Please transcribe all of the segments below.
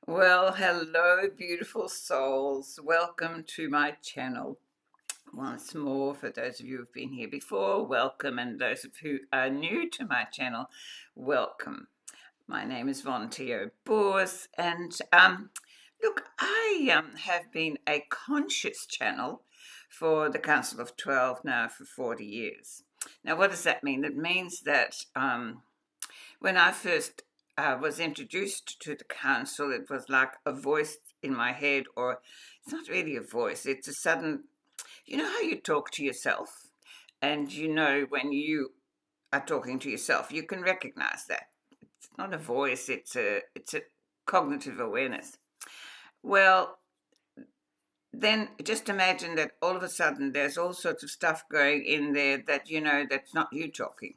Well, hello, beautiful souls. Welcome to my channel. Once more, for those of you who've been here before, welcome, and those of you who are new to my channel, welcome. My name is Von Theo Boers, and look, I have been a conscious channel for the Council of 12 now for 40 years. Now, what does that mean? It means that when I first was introduced to the council, it was like a voice in my head, or it's not really a voice, it's a sudden, you know how you talk to yourself, and you know when you are talking to yourself, you can recognize that. It's not a voice, it's a cognitive awareness. Well, then just imagine that all of a sudden there's all sorts of stuff going in there that you know that's not you talking.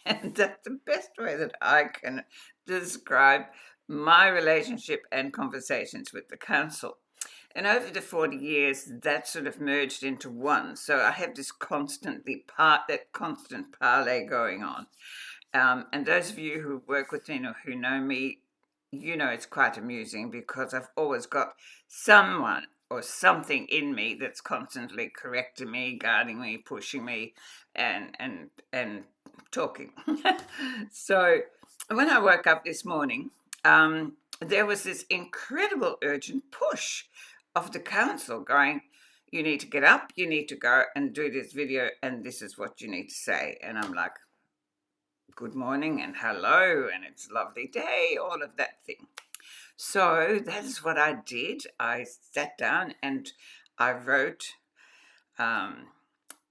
And that's the best way that I can describe my relationship and conversations with the council. And over the 40 years, that sort of merged into one. So I have this that constant parlay going on. And those of you who work with me or who know me, you know it's quite amusing because I've always got someone or something in me that's constantly correcting me, guiding me, pushing me, and talking. So when I woke up this morning, there was this incredible urgent push of the council going, you need to get up, you need to go and do this video, and this is what you need to say. And I'm like, good morning and hello, and it's a lovely day, all of that thing. So that is what I did. I sat down and I wrote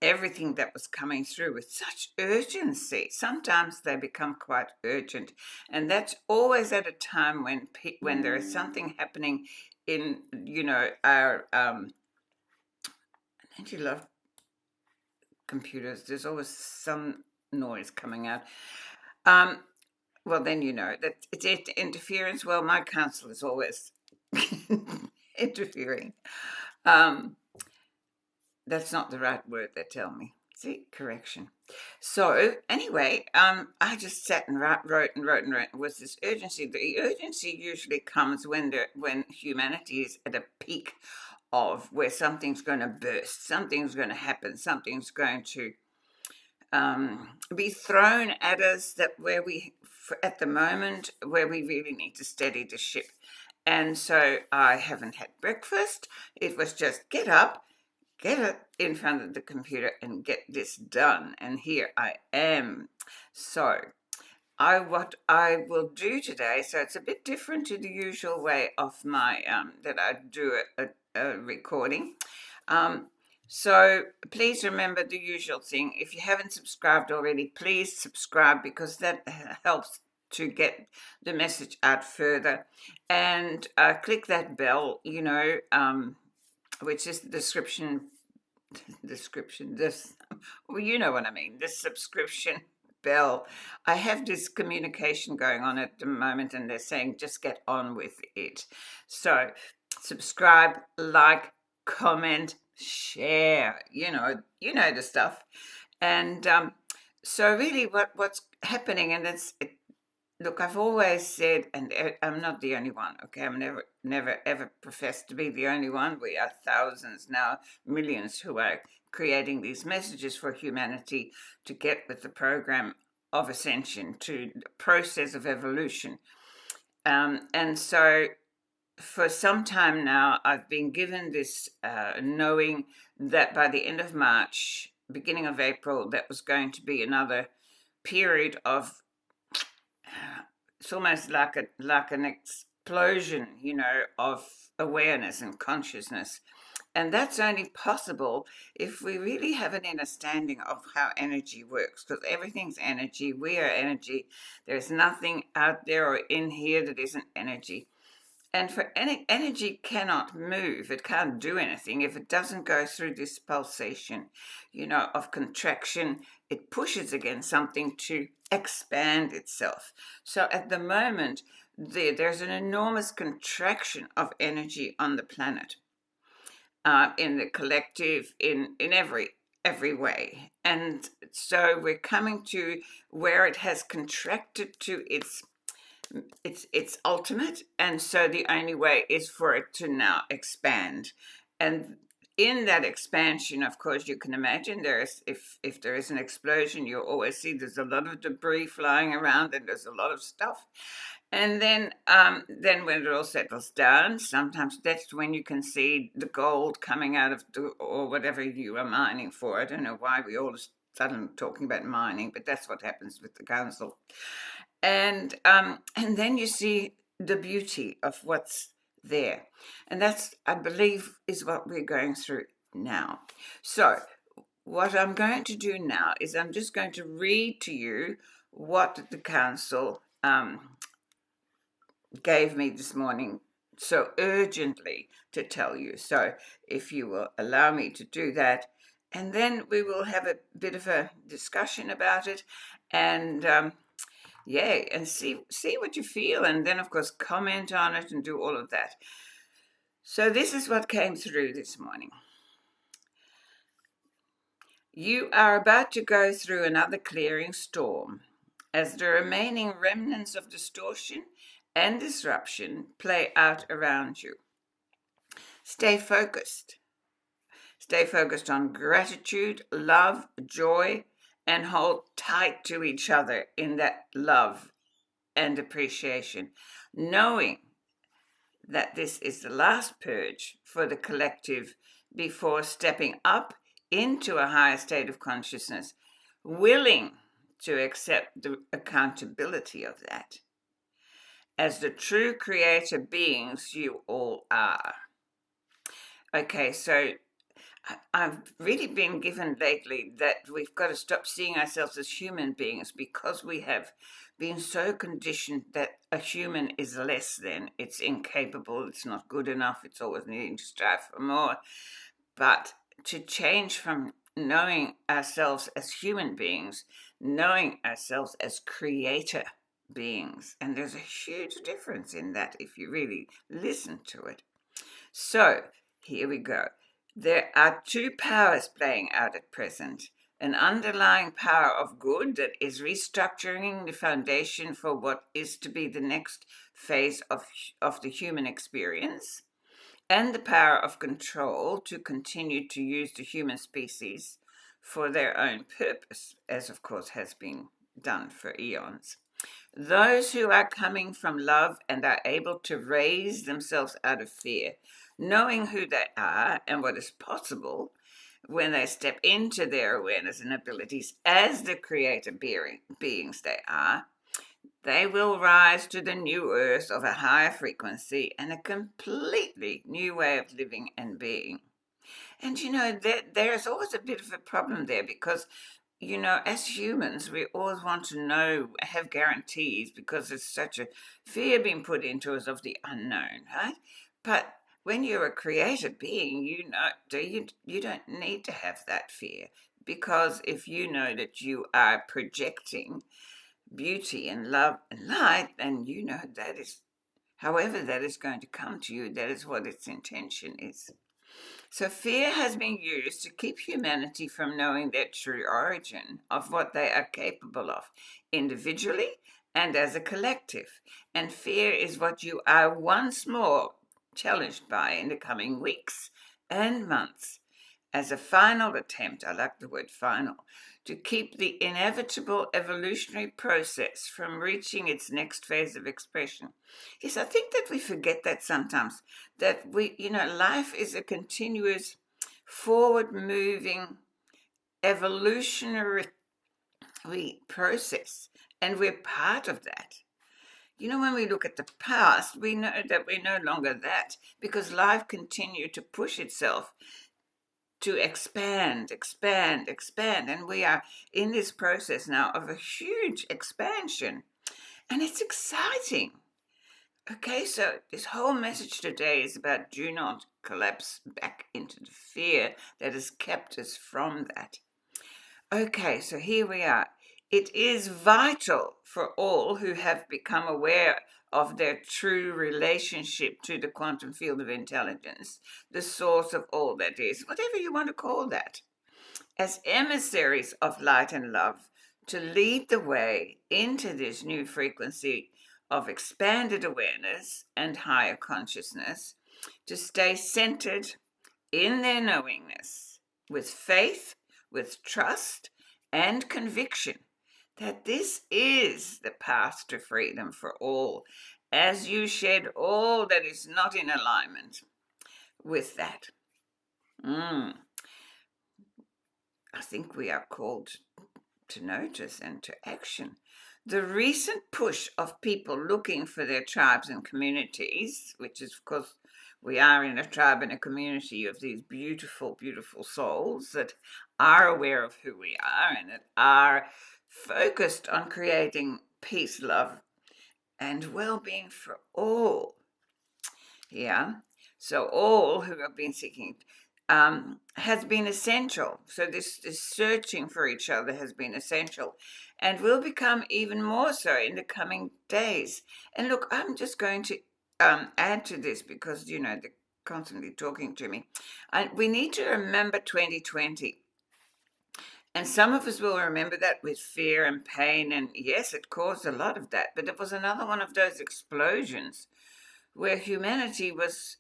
everything that was coming through with such urgency. Sometimes they become quite urgent, and that's always at a time when there is something happening in our don't you love computers? There's always some noise coming out. Well, then you know that it's interference. Well, my counsel is always interfering. Um, that's not the right word, they tell me. See, correction. So anyway, I just sat and wrote and wrote and wrote with this urgency. The urgency usually comes when humanity is at a peak of where something's going to burst, something's going to happen, something's going to be thrown at us at the moment where we really need to steady the ship. And so I haven't had breakfast. It was just get up, get it in front of the computer and get this done. And here I am. So what I will do today, so it's a bit different to the usual way of my that I do a recording. So please remember the usual thing. If you haven't subscribed already, please subscribe because that helps to get the message out further. And click that bell, which is the description. Well, you know what I mean, the subscription bell. I have this communication going on at the moment, and they're saying just get on with it. So subscribe, like, comment, share, you know the stuff. And so really what's happening, and look, I've always said, and I'm not the only one, okay? I'm never ever professed to be the only one. We are thousands now, millions who are creating these messages for humanity to get with the program of ascension, to the process of evolution. And so for some time now, I've been given this knowing that by the end of March, beginning of April, that was going to be another period of, it's almost like an explosion, of awareness and consciousness. And that's only possible if we really have an understanding of how energy works, because everything's energy. We are energy. There's nothing out there or in here that isn't energy. And for energy cannot move, it can't do anything if it doesn't go through this pulsation, of contraction. It pushes against something to expand itself. So at the moment, there's an enormous contraction of energy on the planet, in the collective, in every way. And so we're coming to where it has contracted to its it's ultimate, and so the only way is for it to now expand. And in that expansion, of course, you can imagine there's if there is an explosion, you always see there's a lot of debris flying around, and there's a lot of stuff. And then when it all settles down, sometimes that's when you can see the gold coming out of or whatever you are mining for. I don't know why we all suddenly talking about mining, but that's what happens with the council. And then you see the beauty of what's there, and that's, I believe, is what we're going through now. So what I'm going to do now is I'm just going to read to you what the council gave me this morning so urgently to tell you. So if you will allow me to do that, and then we will have a bit of a discussion about it, and yeah, and see what you feel, and then of course comment on it and do all of that. So this is what came through this morning. You are about to go through another clearing storm as the remaining remnants of distortion and disruption play out around you. Stay focused. Stay focused on gratitude, love, joy, and hold tight to each other in that love and appreciation, knowing that this is the last purge for the collective before stepping up into a higher state of consciousness, willing to accept the accountability of that as the true creator beings you all are. Okay, so I've really been given lately that we've got to stop seeing ourselves as human beings because we have been so conditioned that a human is less than, it's incapable, it's not good enough, it's always needing to strive for more. But to change from knowing ourselves as human beings, knowing ourselves as creator beings, and there's a huge difference in that if you really listen to it. So here we go. There are two powers playing out at present. An underlying power of good that is restructuring the foundation for what is to be the next phase of the human experience, and the power of control to continue to use the human species for their own purpose, as of course has been done for eons. Those who are coming from love and are able to raise themselves out of fear, knowing who they are and what is possible when they step into their awareness and abilities as the creator beings they are, they will rise to the new earth of a higher frequency and a completely new way of living and being. And there's always a bit of a problem there because as humans, we always want to know, have guarantees because there's such a fear being put into us of the unknown, right? But when you're a created being, you don't need to have that fear, because if you know that you are projecting beauty and love and light, then you know that is, however that is going to come to you, that is what its intention is. So fear has been used to keep humanity from knowing their true origin of what they are capable of, individually and as a collective. And fear is what you are once more challenged by in the coming weeks and months as a final attempt, I like the word final, to keep the inevitable evolutionary process from reaching its next phase of expression. Yes, I think that we forget that sometimes, that life is a continuous forward-moving evolutionary process, and we're part of that. When we look at the past, we know that we're no longer that because life continued to push itself to expand, expand, expand. And we are in this process now of a huge expansion. And it's exciting. Okay, so this whole message today is about do not collapse back into the fear that has kept us from that. Okay, so here we are. It is vital for all who have become aware of their true relationship to the quantum field of intelligence, the source of all that is, whatever you want to call that, as emissaries of light and love, to lead the way into this new frequency of expanded awareness and higher consciousness to stay centered in their knowingness, with faith, with trust, and conviction that this is the path to freedom for all, as you shed all that is not in alignment with that. I think we are called to notice and to action. The recent push of people looking for their tribes and communities, which is, of course, we are in a tribe and a community of these beautiful, beautiful souls that are aware of who we are and that are focused on creating peace, love, and well-being for all. Yeah. So all who have been seeking has been essential. So this searching for each other has been essential and will become even more so in the coming days. And look, I'm just going to add to this because, they're constantly talking to me. We need to remember 2020. And some of us will remember that with fear and pain. And yes, it caused a lot of that. But it was another one of those explosions where humanity was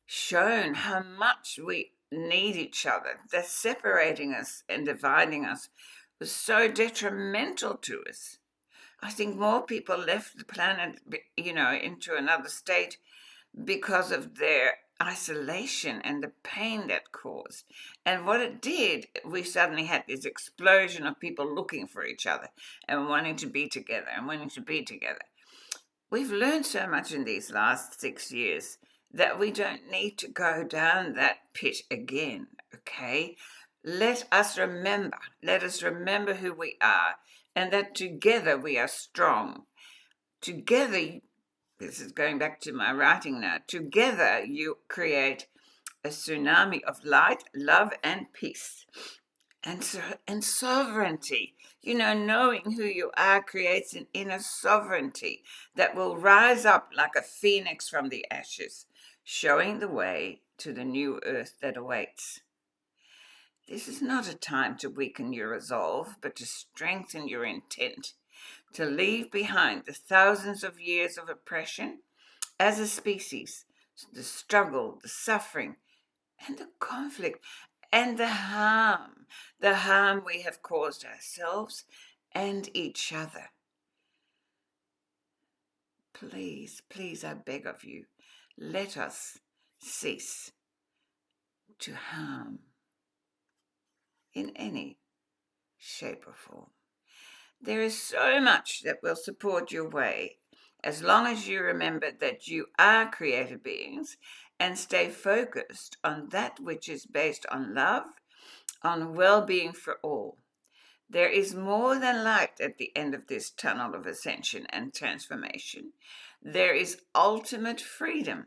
shown how much we need each other. That separating us and dividing us was so detrimental to us. I think more people left the planet, into another state because of their isolation and the pain that caused. And what it did, we suddenly had this explosion of people looking for each other and wanting to be together and wanting to be together. We've learned so much in these last 6 years that we don't need to go down that pit again, okay? Let us remember who we are, and that together we are strong. Together, this is going back to my writing now, together you create a tsunami of light, love, and peace. And sovereignty. Knowing who you are creates an inner sovereignty that will rise up like a phoenix from the ashes, showing the way to the new earth that awaits. This is not a time to weaken your resolve, but to strengthen your intent, to leave behind the thousands of years of oppression as a species, the struggle, the suffering, and the conflict, and the harm we have caused ourselves and each other. Please, please, I beg of you, let us cease to harm in any shape or form. There is so much that will support your way as long as you remember that you are created beings and stay focused on that which is based on love, on well-being for all. There is more than light at the end of this tunnel of ascension and transformation. There is ultimate freedom.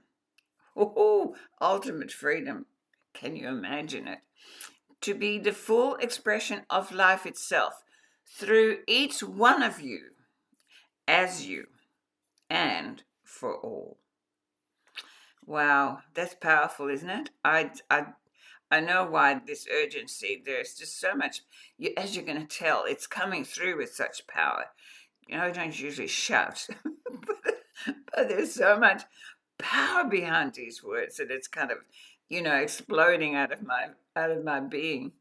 Oh, ultimate freedom. Can you imagine it? To be the full expression of life itself through each one of you, as you, and for all. Wow, that's powerful, isn't it? I know why this urgency. There's just so much, as you're going to tell, it's coming through with such power. I don't usually shout, but there's so much power behind these words that it's kind of, exploding out of my being.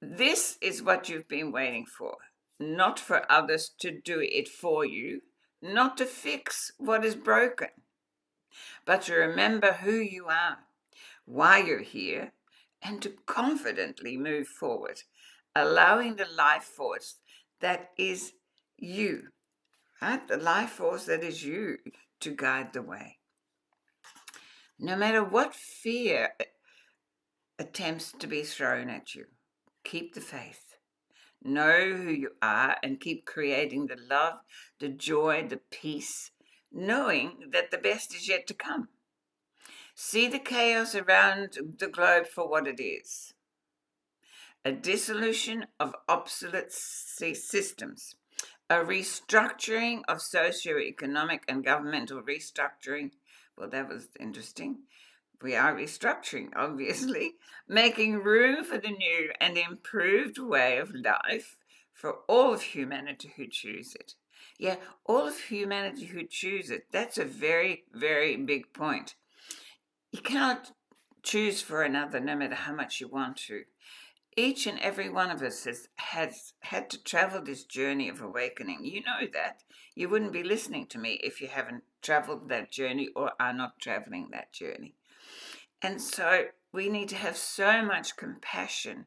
This is what you've been waiting for, not for others to do it for you, not to fix what is broken, but to remember who you are, why you're here, and to confidently move forward, allowing the life force that is you, right? The life force that is you to guide the way. No matter what fear attempts to be thrown at you, keep the faith. Know who you are and keep creating the love, the joy, the peace, knowing that the best is yet to come. See the chaos around the globe for what it is. A dissolution of obsolete systems, a restructuring of socio-economic and governmental restructuring. Well, that was interesting. We are restructuring, obviously, making room for the new and improved way of life for all of humanity who choose it. Yeah, all of humanity who choose it. That's a very, very big point. You cannot choose for another no matter how much you want to. Each and every one of us has had to travel this journey of awakening. You know that. You wouldn't be listening to me if you haven't traveled that journey or are not traveling that journey. And so we need to have so much compassion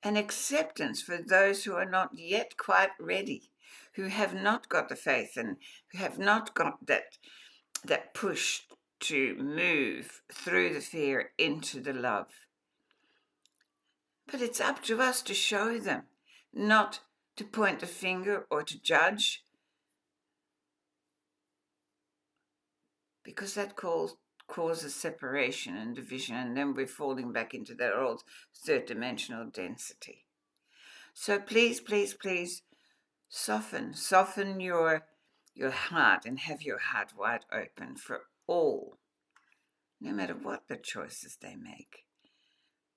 and acceptance for those who are not yet quite ready, who have not got the faith and who have not got that push to move through the fear into the love. But it's up to us to show them, not to point the finger or to judge, because that causes separation and division, and then we're falling back into that old third dimensional density. So please, please, please soften your heart and have your heart wide open for all, no matter what the choices they make.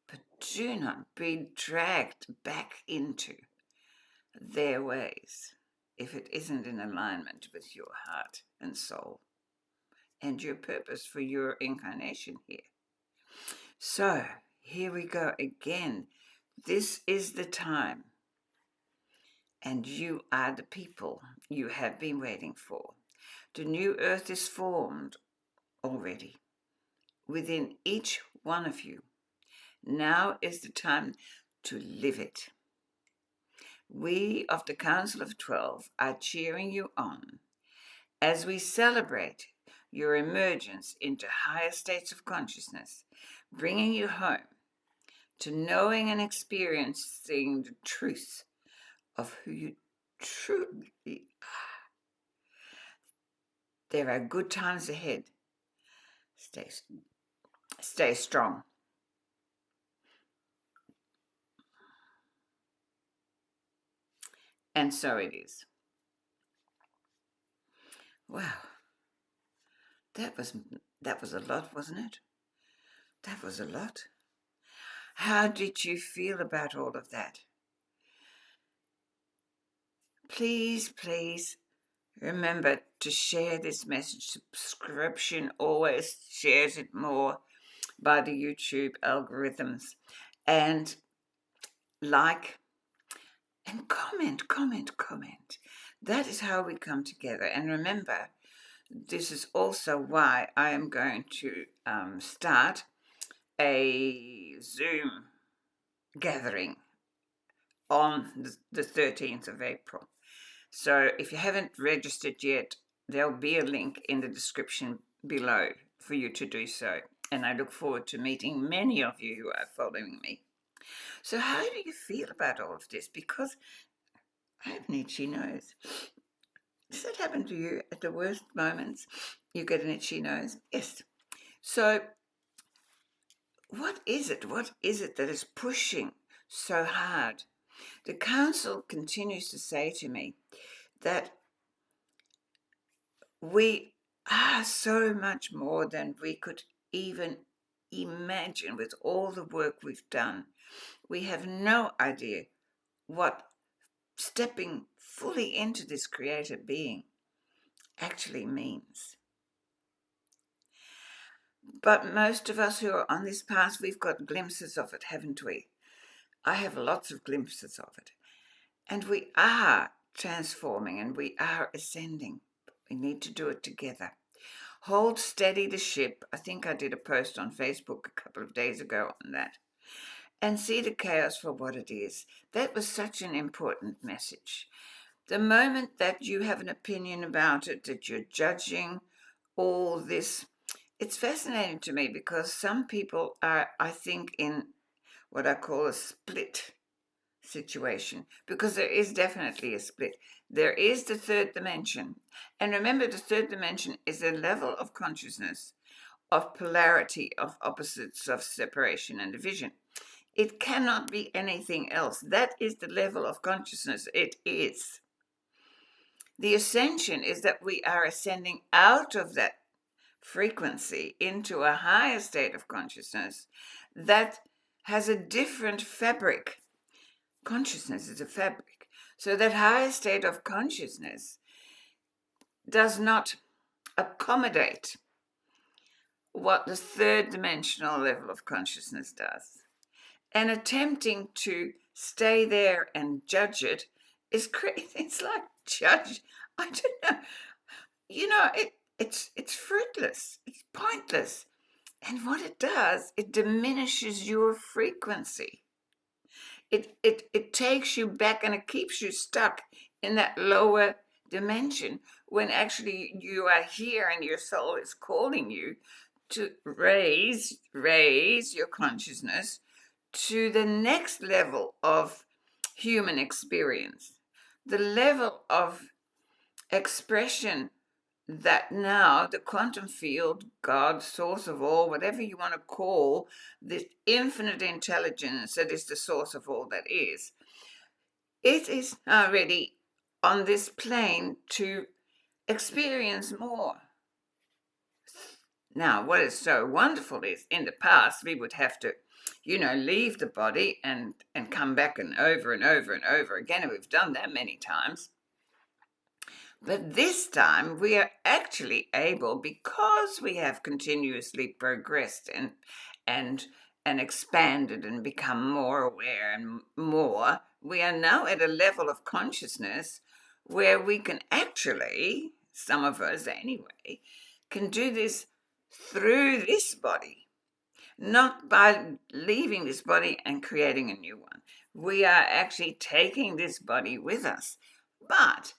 But do not be dragged back into their ways if it isn't in alignment with your heart and soul and your purpose for your incarnation here. So here we go again. This is the time, and you are the people you have been waiting for. The new earth is formed already within each one of you. Now is the time to live it. We of the Council of 12 are cheering you on as we celebrate your emergence into higher states of consciousness, bringing you home to knowing and experiencing the truth of who you truly are. There are good times ahead. Stay strong. And so it is. Wow. That was a lot, wasn't it? That was a lot. How did you feel about all of that? Please, please remember to share this message. Subscription always shares it more by the YouTube algorithms. And like and comment. That is how we come together. And remember, this is also why I am going to start a Zoom gathering on the 13th of April. So if you haven't registered yet, there'll be a link in the description below for you to do so. And I look forward to meeting many of you who are following me. So how do you feel about all of this? Because I have an itchy nose. Does that happen to you at the worst moments? You get an itchy nose? Yes. So what is it? What is it that is pushing so hard? The council continues to say to me that we are so much more than we could even imagine with all the work we've done. We have no idea what stepping fully into this creator being actually means. But most of us who are on this path, we've got glimpses of it, haven't we? I have lots of glimpses of it. And we are transforming and we are ascending. We need to do it together. Hold steady the ship. I think I did a post on Facebook a couple of days ago on that. And see the chaos for what it is. That was such an important message. The moment that you have an opinion about it, that you're judging all this, it's fascinating to me because some people are, I think, in what I call a split situation, because there is definitely a split. There is the third dimension. And remember, the third dimension is a level of consciousness, of polarity, of opposites, of separation and division. It cannot be anything else. That is the level of consciousness. It is. The ascension is that we are ascending out of that frequency into a higher state of consciousness that has a different fabric. Consciousness is a fabric. So that higher state of consciousness does not accommodate what the third dimensional level of consciousness does. And attempting to stay there and judge it is crazy. It's like judge. I don't know. It's fruitless. It's pointless. And what it does, it diminishes your frequency. It takes you back and it keeps you stuck in that lower dimension when actually you are here and your soul is calling you to raise your consciousness to the next level of human experience, the level of expression that now the quantum field, God, source of all, whatever you want to call this infinite intelligence that is the source of all that is, it is now ready on this plane to experience more. Now, what is so wonderful is in the past we would have to, leave the body and come back and over and over and over again, and we've done that many times. But this time we are actually able, because we have continuously progressed and expanded and become more aware and more, we are now at a level of consciousness where we can actually, some of us anyway, can do this through this body, not by leaving this body and creating a new one. We are actually taking this body with us. But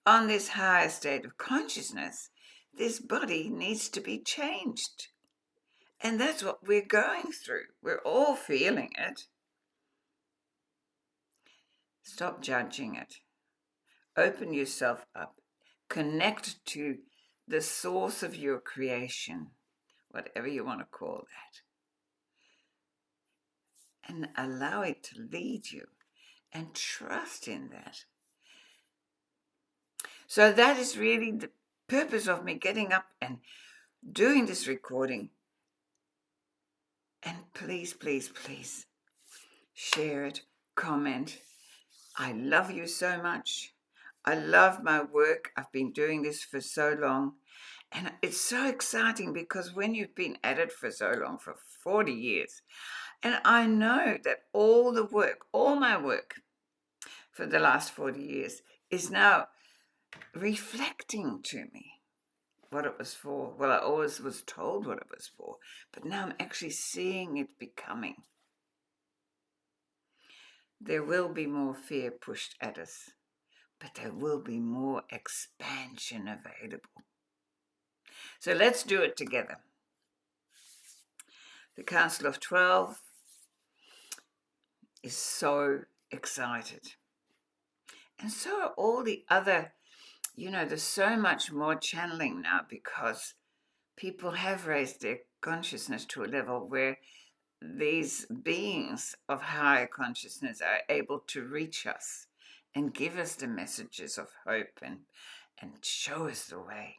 on this higher state of consciousness, this body needs to be changed. And that's what we're going through. We're all feeling it. Stop judging it. Open yourself up. Connect to the source of your creation, whatever you want to call that. And allow it to lead you. And trust in that. So that is really the purpose of me getting up and doing this recording. And please, please, please share it, comment. I love you so much. I love my work. I've been doing this for so long. And it's so exciting because when you've been at it for so long, for 40 years, and I know that all the work, all my work for the last 40 years is now reflecting to me what it was for. Well, I always was told what it was for, but now I'm actually seeing it becoming. There will be more fear pushed at us, but there will be more expansion available. So let's do it together. The Council of 12 is so excited. And so are all the other, there's so much more channeling now because people have raised their consciousness to a level where these beings of higher consciousness are able to reach us and give us the messages of hope and show us the way.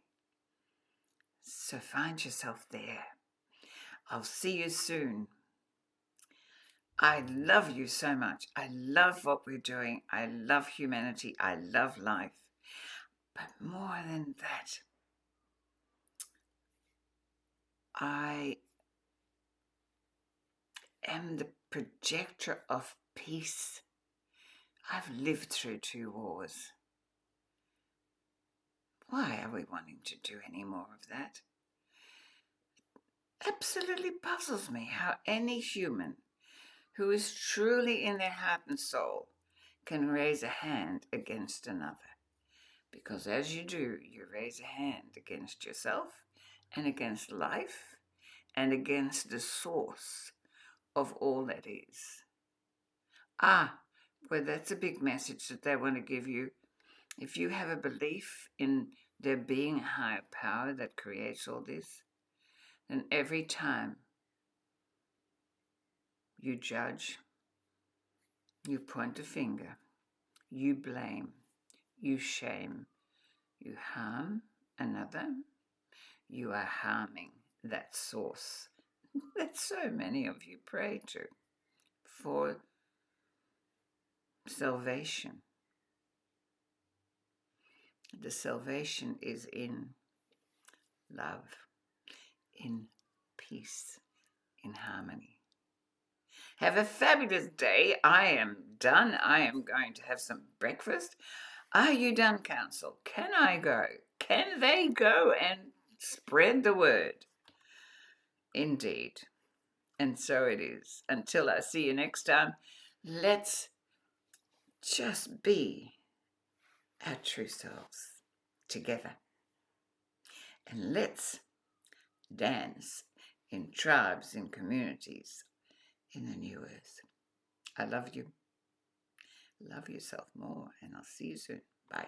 So find yourself there. I'll see you soon. I love you so much. I love what we're doing. I love humanity. I love life. But more than that, I am the projector of peace. I've lived through 2 wars. Why are we wanting to do any more of that? Absolutely puzzles me how any human who is truly in their heart and soul can raise a hand against another. Because as you do, you raise a hand against yourself and against life and against the source of all that is. Well, that's a big message that they want to give you. If you have a belief in there being a higher power that creates all this, then every time you judge, you point a finger, you blame, you shame, you harm another, you are harming that source that so many of you pray to for salvation. The salvation is in love, in peace, in harmony. Have a fabulous day. I am done. I am going to have some breakfast. Are you done, Council? Can I go? Can they go and spread the word? Indeed. And so it is. Until I see you next time, let's just be our true selves together. And let's dance in tribes, in communities, in the new earth. I love you. Love yourself more, and I'll see you soon. Bye.